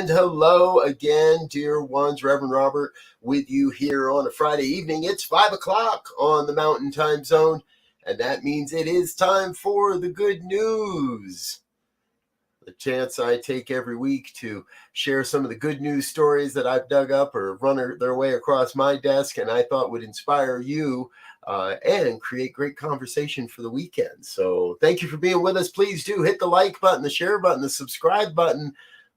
And hello again, dear ones. Reverend Robert with you here on a Friday evening. It's 5 o'clock on the Mountain Time Zone, and that means it is time for the good news. The chance I take every week to share some of the good news stories that I've dug up or run their way across my desk and I thought would inspire you and create great conversation for the weekend. So thank you for being with us. Please do hit the like button, the share button, the subscribe button.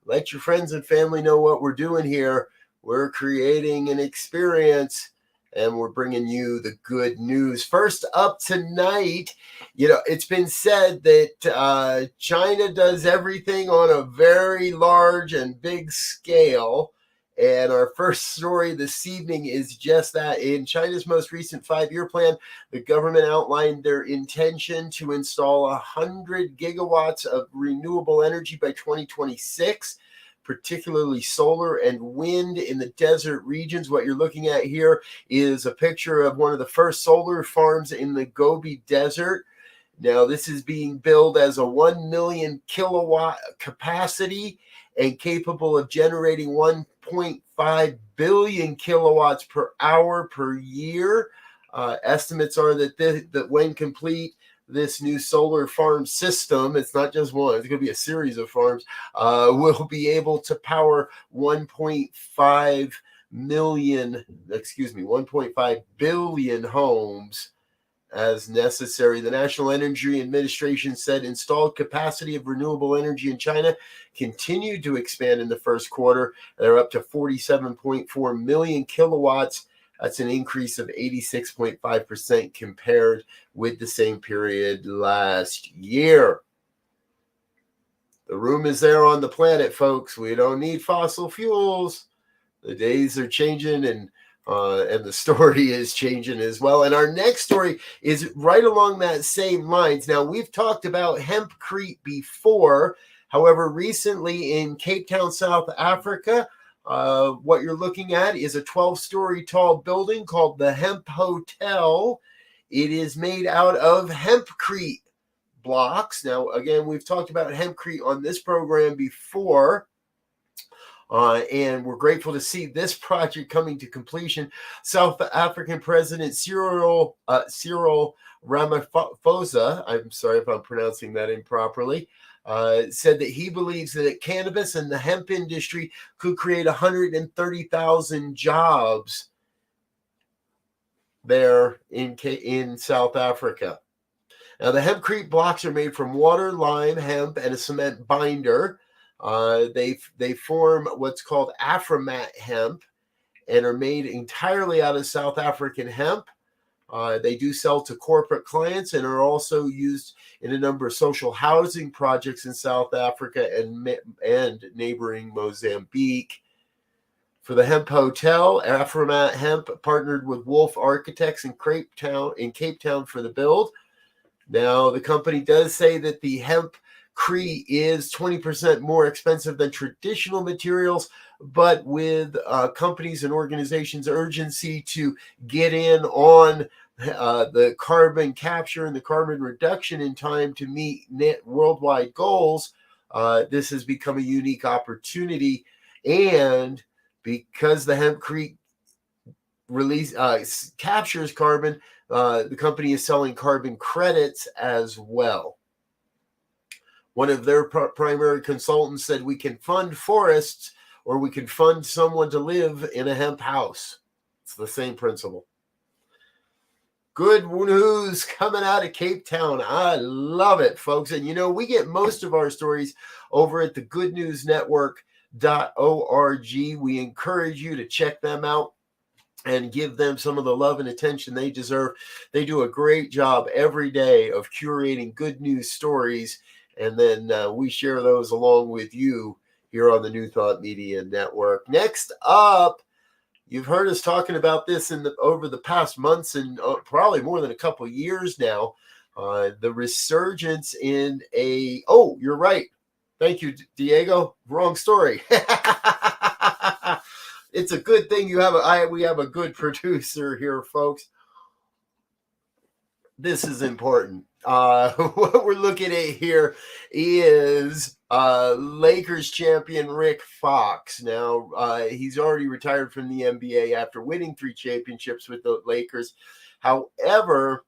Let your friends and family know what we're doing here. We're creating an experience and we're bringing you the good news. First up tonight, it's been said that China does everything on a very large and big scale. And our first story this evening is just that. In China's most recent 5-year plan, the government outlined their intention to install 100 gigawatts of renewable energy by 2026, particularly solar and wind in the desert regions. What you're looking at here is a picture of one of the first solar farms in the Gobi Desert. Now, this is being billed as a 1 million kilowatt capacity and capable of generating 1.5 billion kilowatts per hour per year. Estimates are that when complete, this new solar farm system, it's not just one, it's going to be a series of farms, will be able to power 1.5 billion homes as necessary. The National Energy Administration said installed capacity of renewable energy in China continued to expand in the first quarter. They're up to 47.4 million kilowatts. That's an increase of 86.5% compared with the same period last year. The room is there on the planet, folks. We don't need fossil fuels. The days are changing and the story is changing as well. And our next story is right along that same lines. Now, we've talked about hempcrete before. However, recently in Cape Town, South Africa, what you're looking at is a 12-story tall building called the Hemp Hotel. It is made out of hempcrete blocks. Now, again, we've talked about hempcrete on this program before. And we're grateful to see this project coming to completion. South African President Cyril Ramaphosa, I'm sorry if I'm pronouncing that improperly, said that he believes that cannabis and the hemp industry could create 130,000 jobs there in South Africa. Now, the hempcrete blocks are made from water, lime, hemp, and a cement binder. They form what's called Afromat hemp and are made entirely out of South African hemp. They do sell to corporate clients and are also used in a number of social housing projects in South Africa and neighboring Mozambique. For the Hemp Hotel, Afromat Hemp partnered with Wolf Architects in Cape Town for the build. Now, the company does say that the hempcrete is 20% more expensive than traditional materials, but with companies and organizations' urgency to get in on the carbon capture and the carbon reduction in time to meet net worldwide goals, this has become a unique opportunity. And because the hempcrete captures carbon, the company is selling carbon credits as well. One of their primary consultants said we can fund forests or we can fund someone to live in a hemp house. It's the same principle. Good news coming out of Cape Town. I love it, folks. And we get most of our stories over at the goodnewsnetwork.org. We encourage you to check them out and give them some of the love and attention they deserve. They do a great job every day of curating good news stories, and then we share those along with you here on the New Thought Media Network. Next up, you've heard us talking about this over the past months and probably more than a couple years now, the resurgence in you're right. Thank you, Diego. Wrong story. It's a good thing we have a good producer here, folks. This is important. What we're looking at here is Lakers champion Rick Fox. Now, he's already retired from the NBA after winning 3 championships with the Lakers. However,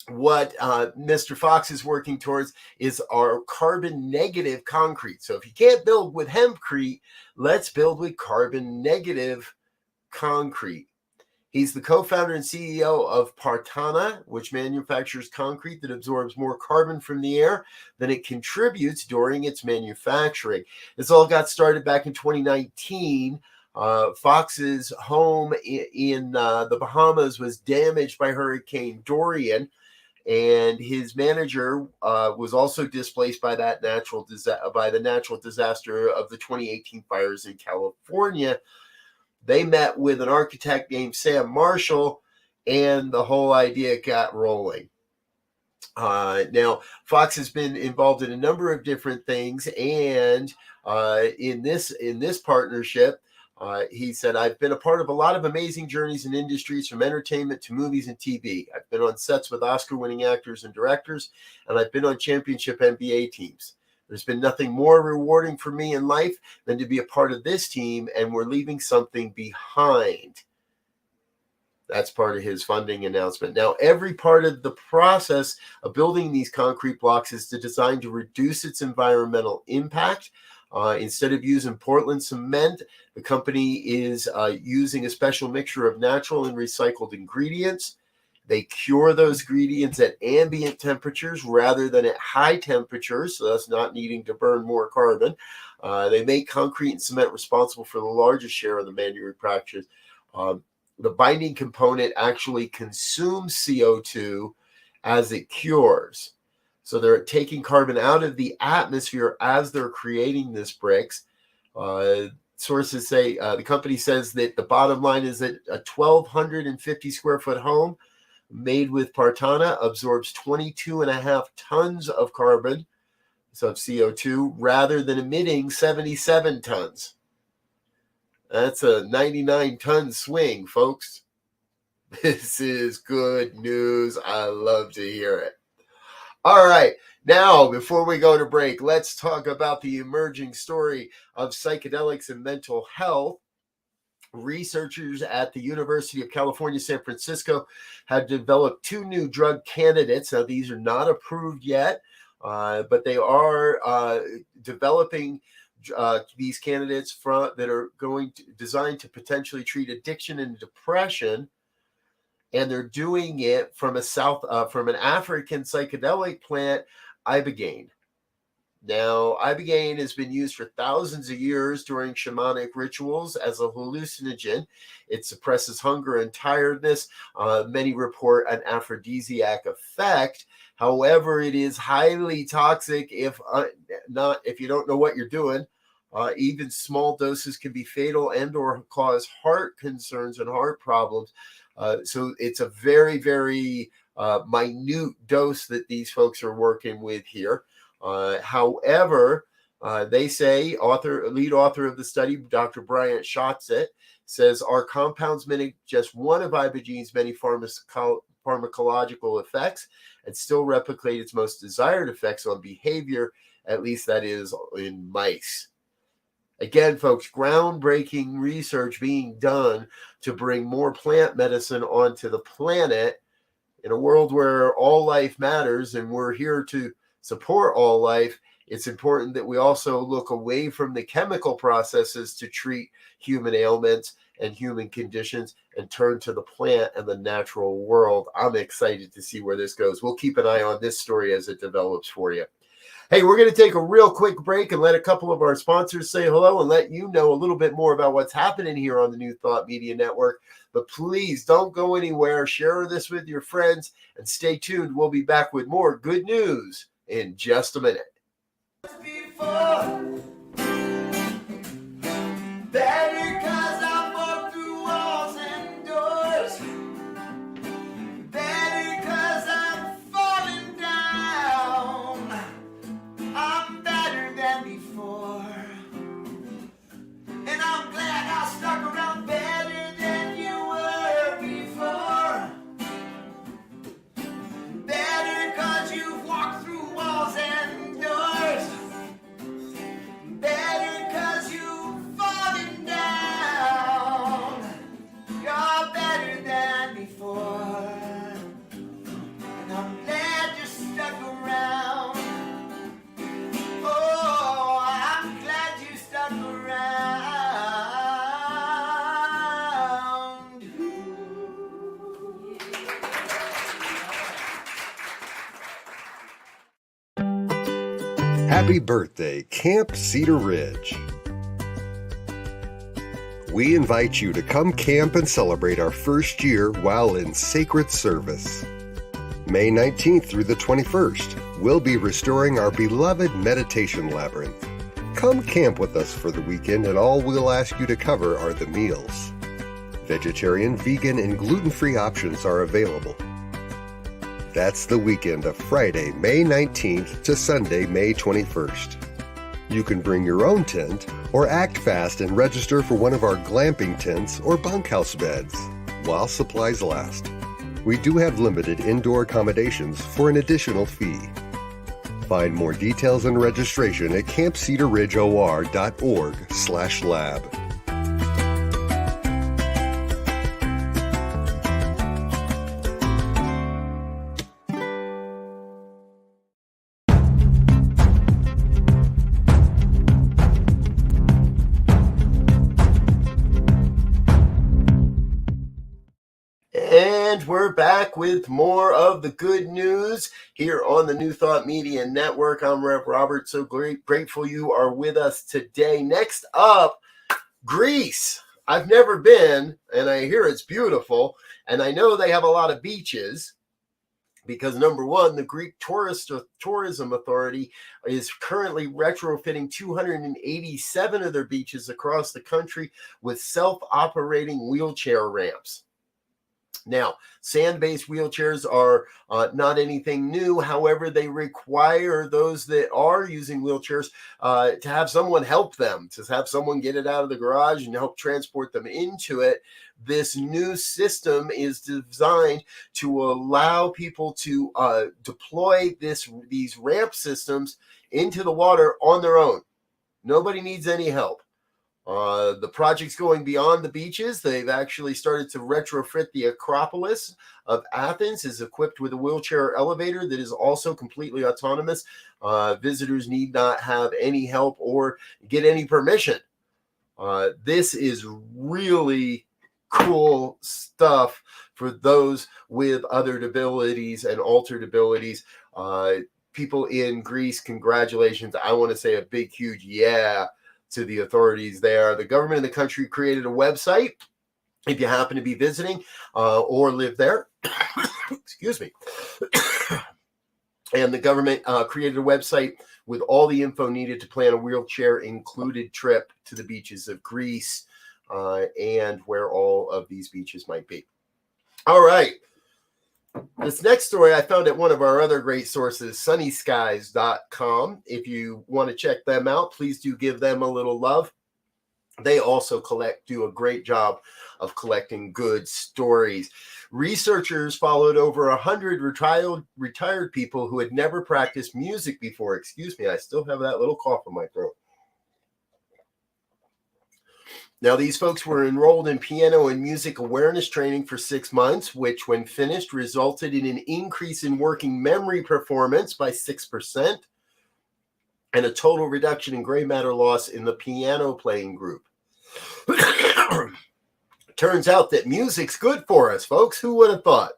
what Mr. Fox is working towards is our carbon negative concrete. So if you can't build with hempcrete, let's build with carbon negative concrete. He's the co-founder and CEO of Partana, which manufactures concrete that absorbs more carbon from the air than it contributes during its manufacturing. This all got started back in 2019. Fox's home in the Bahamas was damaged by Hurricane Dorian, and his manager was also displaced by the natural disaster of the 2018 fires in California. They met with an architect named Sam Marshall, and the whole idea got rolling. Now, Fox has been involved in a number of different things, and in this partnership, he said, I've been a part of a lot of amazing journeys in industries from entertainment to movies and TV. I've been on sets with Oscar-winning actors and directors, and I've been on championship NBA teams. There's been nothing more rewarding for me in life than to be a part of this team, and we're leaving something behind. That's part of his funding announcement. Now, every part of the process of building these concrete blocks is designed to reduce its environmental impact. Instead of using Portland cement, the company is using a special mixture of natural and recycled ingredients. They cure those ingredients at ambient temperatures rather than at high temperatures, so that's not needing to burn more carbon. They make concrete and cement responsible for the largest share of the manufacturers. The binding component actually consumes CO2 as it cures. So they're taking carbon out of the atmosphere as they're creating this bricks. Sources say, the company says that the bottom line is that a 1,250 square foot home made with Partana absorbs 22.5 tons of carbon, so of CO2, rather than emitting 77 tons. That's a 99-ton swing, folks. This is good news. I love to hear it. All right. Now, before we go to break, let's talk about the emerging story of psychedelics and mental health. Researchers at the University of California, San Francisco have developed 2 new drug candidates. Now, these are not approved yet, but they are developing these candidates that are designed to potentially treat addiction and depression. And they're doing it from an African psychedelic plant, ibogaine. Now, ibogaine has been used for thousands of years during shamanic rituals as a hallucinogen. It suppresses hunger and tiredness. Many report an aphrodisiac effect. However, it is highly toxic if you don't know what you're doing. Even small doses can be fatal and or cause heart concerns and heart problems. So it's a very, very minute dose that these folks are working with here. However, they say lead author of the study, Dr. Bryant Shotzit, says our compounds mimic just one of ibogaine's many pharmacological effects and still replicate its most desired effects on behavior, at least that is in mice. Again, folks, groundbreaking research being done to bring more plant medicine onto the planet in a world where all life matters and we're here to support all life. It's important that we also look away from the chemical processes to treat human ailments and human conditions and turn to the plant and the natural world. I'm excited to see where this goes. We'll keep an eye on this story as it develops for you. Hey, we're going to take a real quick break and let a couple of our sponsors say hello and let you know a little bit more about what's happening here on the New Thought Media Network. But please don't go anywhere. Share this with your friends and stay tuned. We'll be back with more good news in just a minute. Happy birthday, Camp Cedar Ridge. We invite you to come camp and celebrate our first year while in sacred service. May 19th through the 21st, we'll be restoring our beloved meditation labyrinth. Come camp with us for the weekend, and all we'll ask you to cover are the meals. Vegetarian, vegan, and gluten-free options are available. That's the weekend of Friday, May 19th to Sunday, May 21st. You can bring your own tent or act fast and register for one of our glamping tents or bunkhouse beds while supplies last. We do have limited indoor accommodations for an additional fee. Find more details and registration at campcedarridgeor.org/lab. And we're back with more of the good news here on the New Thought Media Network. I'm Rev Robert. So grateful you are with us today. Next up, Greece. I've never been, and I hear it's beautiful. And I know they have a lot of beaches because, number one, the Greek Tourism Authority is currently retrofitting 287 of their beaches across the country with self-operating wheelchair ramps. Now, sand-based wheelchairs are not anything new. However, they require those that are using wheelchairs to have someone help them, to have someone get it out of the garage and help transport them into it. This new system is designed to allow people to deploy these ramp systems into the water on their own. Nobody needs any help. The project's going beyond the beaches. They've actually started to retrofit the Acropolis of Athens, is equipped with a wheelchair elevator that is also completely autonomous. Visitors need not have any help or get any permission. This is really cool stuff for those with other abilities and altered abilities. People in Greece, congratulations. I want to say a big, huge yeah to the authorities there. The government of the country created a website if you happen to be visiting or live there. Excuse me. And the government created a website with all the info needed to plan a wheelchair included trip to the beaches of Greece and where all of these beaches might be. All right. This next story I found at one of our other great sources, sunnyskies.com. If you want to check them out, please do give them a little love. They also do a great job of collecting good stories. Researchers followed over 100 retired people who had never practiced music before. Excuse me, I still have that little cough in my throat. Now, these folks were enrolled in piano and music awareness training for 6 months, which, when finished, resulted in an increase in working memory performance by 6% and a total reduction in gray matter loss in the piano playing group. Turns out that music's good for us, folks. Who would have thought?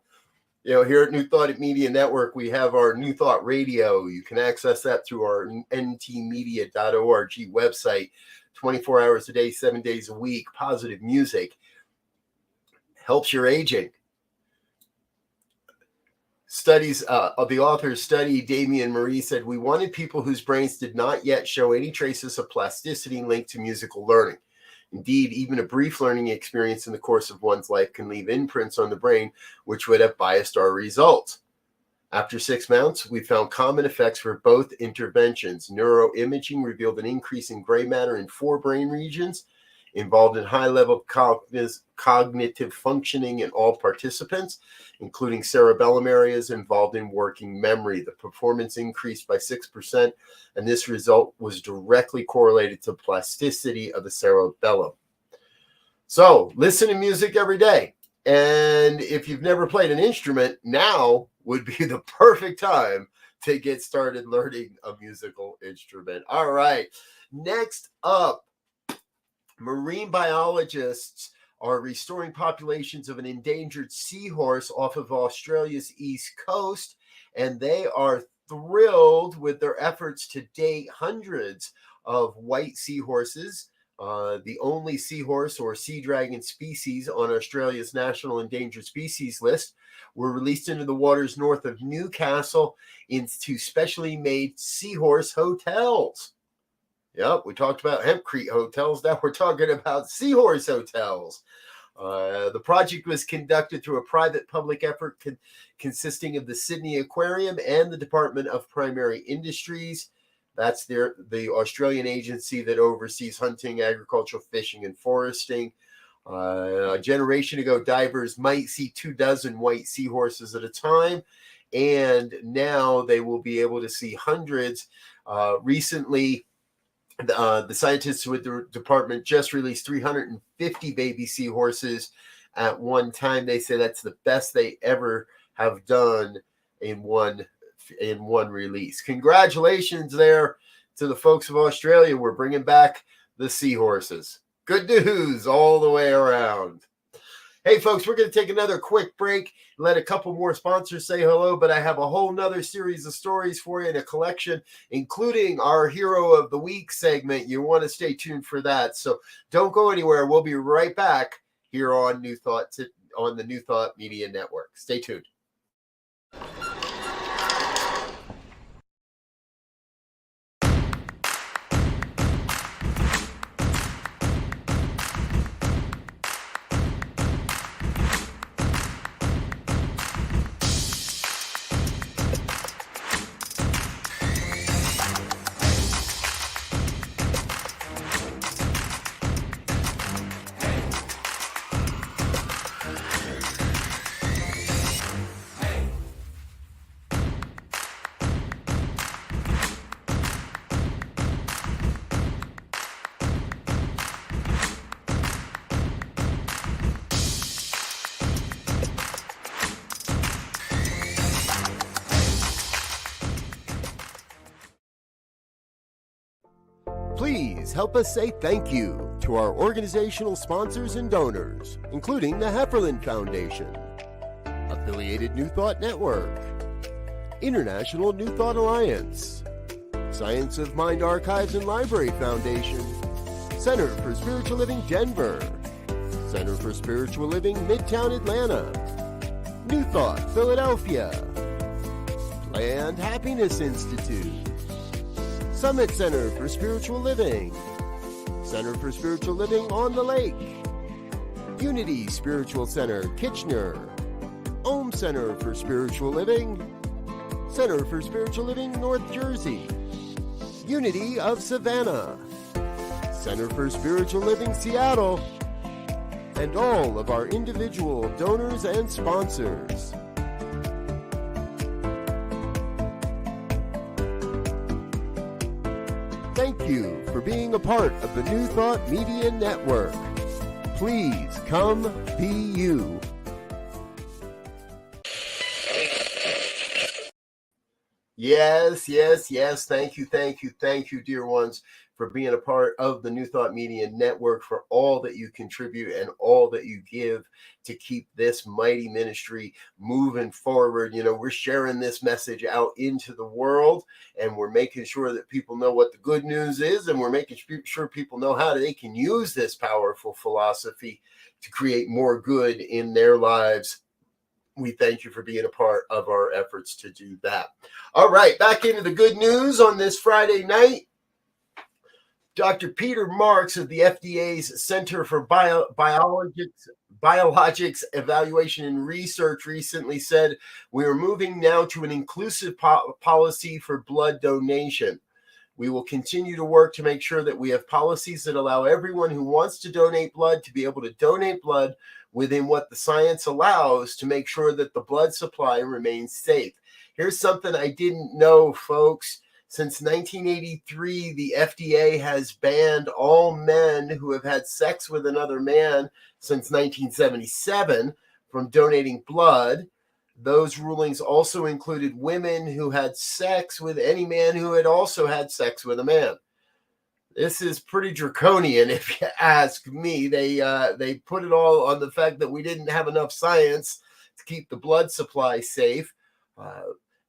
You know, here at New Thought Media Network, we have our New Thought Radio. You can access that through our ntmedia.org website. 24 hours a day, 7 days a week. Positive music helps your aging. Studies of the author's study, Damian Marie, said, we wanted people whose brains did not yet show any traces of plasticity linked to musical learning. Indeed, even a brief learning experience in the course of one's life can leave imprints on the brain, which would have biased our results. After 6 months, we found common effects for both interventions. Neuroimaging revealed an increase in gray matter in 4 brain regions involved in high-level cognitive functioning in all participants, including cerebellum areas involved in working memory. The performance increased by 6%, and this result was directly correlated to plasticity of the cerebellum. So, listen to music every day. And if you've never played an instrument, now would be the perfect time to get started learning a musical instrument. All right. Next up, marine biologists are restoring populations of an endangered seahorse off of Australia's east coast, and they are thrilled with their efforts to date hundreds of white seahorses, the only seahorse or sea dragon species on Australia's National Endangered Species list, were released into the waters north of Newcastle into specially made seahorse hotels. Yep, we talked about hempcrete hotels. Now we're talking about seahorse hotels. The project was conducted through a private-public effort consisting of the Sydney Aquarium and the Department of Primary Industries. That's the Australian agency that oversees hunting, agricultural, fishing, and foresting. A generation ago, divers might see 24 white seahorses at a time, and now they will be able to see hundreds. Recently, the scientists with the department just released 350 baby seahorses at one time. They say that's the best they ever have done in one release. Congratulations there to the folks of Australia. We're bringing back the seahorses. Good news all the way around. Hey, folks, we're going to take another quick break, let a couple more sponsors say hello, but I have a whole nother series of stories for you in a collection, including our Hero of the Week segment. You want to stay tuned for that, so don't go anywhere. We'll be right back here on New Thought, on the New Thought Media Network. Stay tuned. Please help us say thank you to our organizational sponsors and donors, including the Hefferland Foundation, Affiliated New Thought Network, International New Thought Alliance, Science of Mind Archives and Library Foundation, Center for Spiritual Living Denver, Center for Spiritual Living Midtown Atlanta, New Thought Philadelphia, Planned Happiness Institute, Summit Center for Spiritual Living, Center for Spiritual Living on the Lake, Unity Spiritual Center, Kitchener, Om Center for Spiritual Living, Center for Spiritual Living, North Jersey, Unity of Savannah, Center for Spiritual Living, Seattle, and all of our individual donors and sponsors. Thank you for being a part of the New Thought Media Network. Please come be you. Yes. Thank you, dear ones, for being a part of the New Thought Media Network, for all that you contribute and all that you give to keep this mighty ministry moving forward. You know, we're sharing this message out into the world, and we're making sure that people know what the good news is, and we're making sure people know how they can use this powerful philosophy to create more good in their lives. We thank you for being a part of our efforts to do that. All right, back into the good news on this Friday night. Dr. Peter Marks of the FDA's Center for Biologics Evaluation and Research recently said we are moving now to an inclusive policy for blood donation. We will continue to work to make sure that we have policies that allow everyone who wants to donate blood to be able to donate blood within what the science allows, to make sure that the blood supply remains safe. Here's something I didn't know, folks. Since 1983, the FDA has banned all men who have had sex with another man since 1977 from donating blood. Those rulings also included women who had sex with any man who had also had sex with a man. This is pretty draconian, if you ask me. They put it all on the fact that we didn't have enough science to keep the blood supply safe.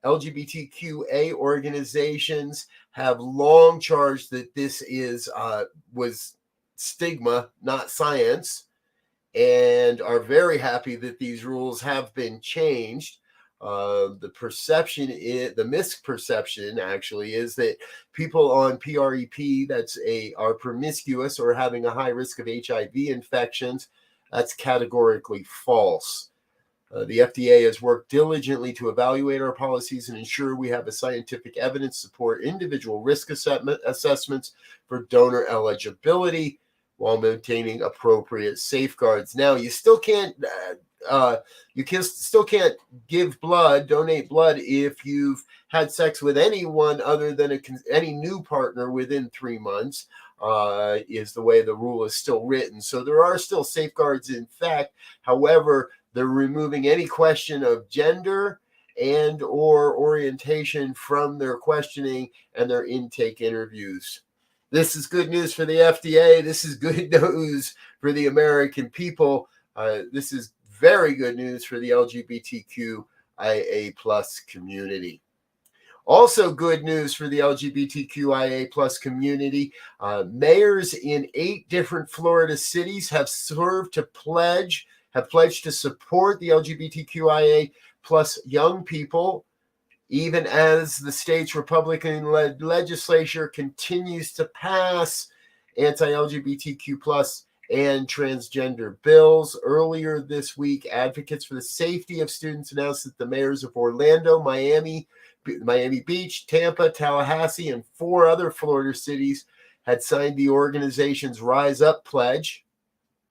LGBTQA organizations have long charged that this was stigma, not science, and are very happy that these rules have been changed. The misperception actually is that people on PrEP are promiscuous or having a high risk of HIV infections. That's categorically false. The FDA has worked diligently to evaluate our policies and ensure we have a scientific evidence support individual risk assessments for donor eligibility while maintaining appropriate safeguards. Now, you still can't give blood, donate blood if you've had sex with anyone other than any new partner within 3 months. Is the way the rule is still written. So there are still safeguards in fact. However, they're removing any question of gender and or orientation from their questioning and their intake interviews. This is good news for the FDA. This is good news for the American people. This is very good news for the LGBTQIA plus community. Also good news for the LGBTQIA plus community. Mayors in 8 different Florida cities have pledged to support the LGBTQIA plus young people, even as the state's Republican-led legislature continues to pass anti-LGBTQ plus and transgender bills. Earlier this week, advocates for the safety of students announced that the mayors of Orlando, Miami Beach, Tampa, Tallahassee, and 4 other Florida cities had signed the organization's Rise Up pledge.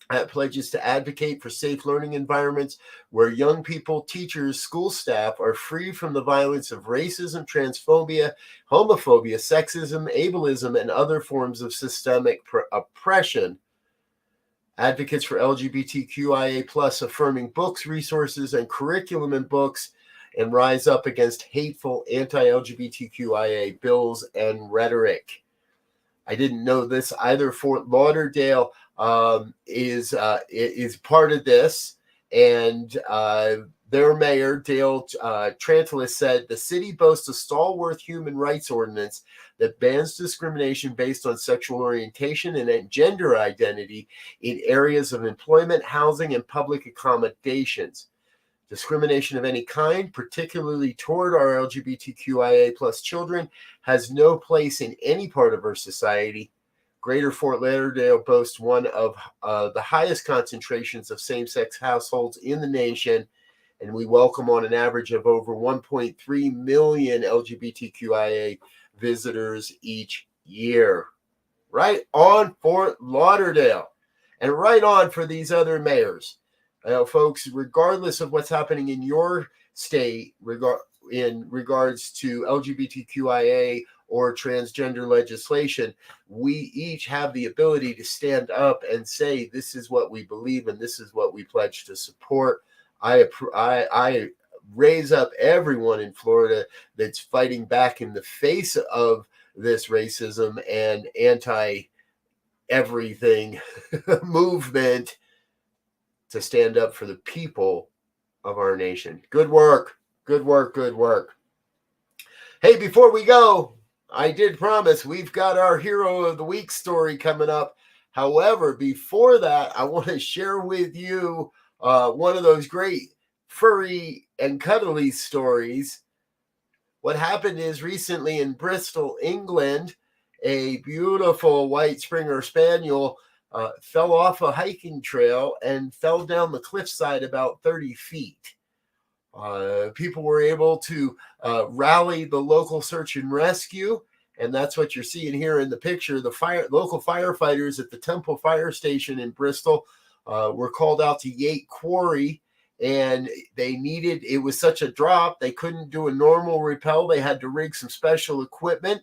That pledges to advocate for safe learning environments where young people, teachers, school staff are free from the violence of racism, transphobia, homophobia, sexism, ableism, and other forms of systemic oppression. Advocates for LGBTQIA plus affirming books, resources, and curriculum in books, and rise up against hateful anti-LGBTQIA bills and rhetoric. I didn't know this either. Fort Lauderdale is part of this, and their mayor, Dale Trantalis, said the city boasts a stalwart human rights ordinance that bans discrimination based on sexual orientation and gender identity in areas of employment, housing, and public accommodations. Discrimination of any kind, particularly toward our LGBTQIA plus children, has no place in any part of our society. Greater Fort Lauderdale boasts one of the highest concentrations of same-sex households in the nation, and we welcome on an average of over 1.3 million LGBTQIA visitors each year. Right on Fort Lauderdale, and right on for these other mayors. Folks, regardless of what's happening in your state in regards to LGBTQIA or transgender legislation, we each have the ability to stand up and say, this is what we believe and this is what we pledge to support. I raise up everyone in Florida that's fighting back in the face of this racism and anti-everything movement to stand up for the people of our nation. Good work. Good work. Good work. Hey, before we go, I did promise we've got our Hero of the Week story coming up. However, before that, I want to share with you one of those great furry and cuddly stories. What happened is recently in Bristol, England, a beautiful white Springer Spaniel fell off a hiking trail and fell down the cliffside about 30 feet. People were able to rally the local search and rescue, and that's what you're seeing here in the picture. The local firefighters at the Temple Fire Station in Bristol were called out to Yate Quarry, and it was such a drop, they couldn't do a normal rappel. They had to rig some special equipment.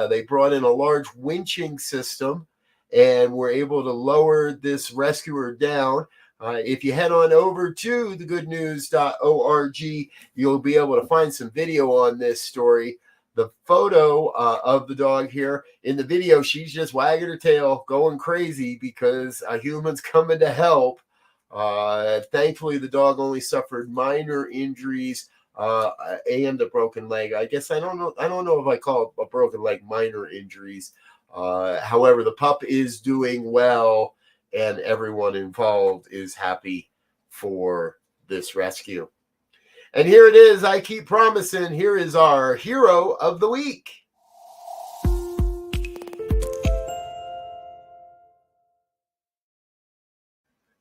They brought in a large winching system and were able to lower this rescuer down. If you head on over to thegoodnews.org, you'll be able to find some video on this story. The photo of the dog here, in the video, she's just wagging her tail, going crazy because a human's coming to help. Thankfully, the dog only suffered minor injuries and a broken leg. I guess I don't know if I call a broken leg minor injuries. However, the pup is doing well, and everyone involved is happy for this rescue. And here it is. I keep promising. Here is our hero of the week.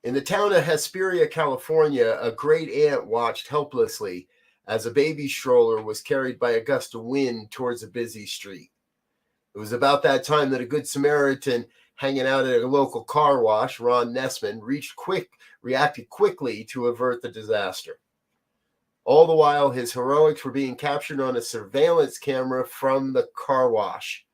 In the town of Hesperia, California, a great aunt watched helplessly as a baby stroller was carried by a gust of wind towards a busy street. It was about that time that a good Samaritan hanging out at a local car wash, Ron Nessman, reacted quickly to avert the disaster. All the while, his heroics were being captured on a surveillance camera from the car wash.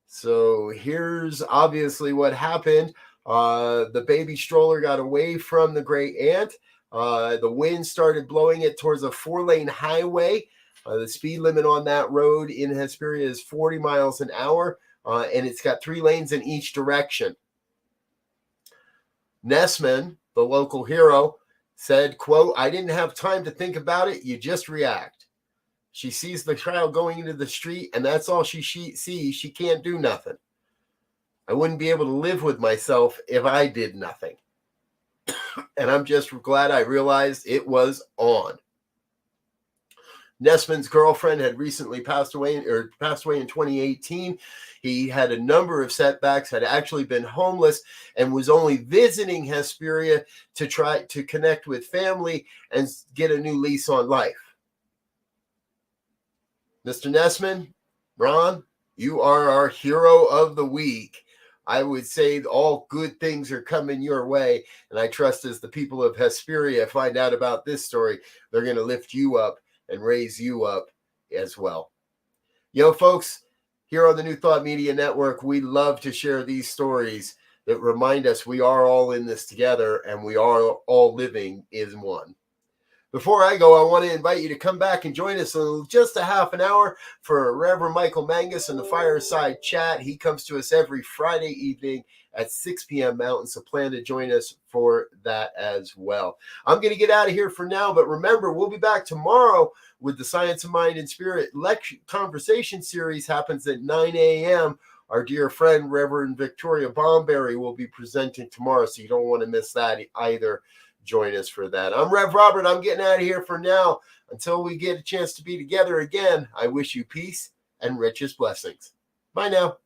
So here's obviously what happened. The baby stroller got away from the great aunt. The wind started blowing it towards a 4-lane highway. The speed limit on that road in Hesperia is 40 miles an hour, and it's got 3 lanes in each direction. Nessman, the local hero, said, quote, "I didn't have time to think about it. You just react. She sees the child going into the street, and that's all she sees. She can't do nothing. I wouldn't be able to live with myself if I did nothing. And I'm just glad I realized it was on." Nessman's girlfriend had recently passed away in 2018. He had a number of setbacks, had actually been homeless, and was only visiting Hesperia to try to connect with family and get a new lease on life. Mr. Nessman, Ron, you are our hero of the week. I would say all good things are coming your way, and I trust as the people of Hesperia find out about this story, they're going to lift you up and raise you up as well. Yo, folks, here on the New Thought Media Network, we love to share these stories that remind us we are all in this together and we are all living as one. Before I go, I want to invite you to come back and join us in just a half an hour for Reverend Michael Mangus and the Fireside Chat. He comes to us every Friday evening at 6 p.m. Mountain, so plan to join us for that as well. I'm going to get out of here for now, but remember, we'll be back tomorrow with the Science of Mind and Spirit lecture conversation series. Happens at 9 a.m. Our dear friend, Reverend Victoria Bomberry, will be presenting tomorrow, so you don't want to miss that either. Join us for that. I'm Rev Robert. I'm getting out of here for now. Until we get a chance to be together again, I wish you peace and richest blessings. Bye now.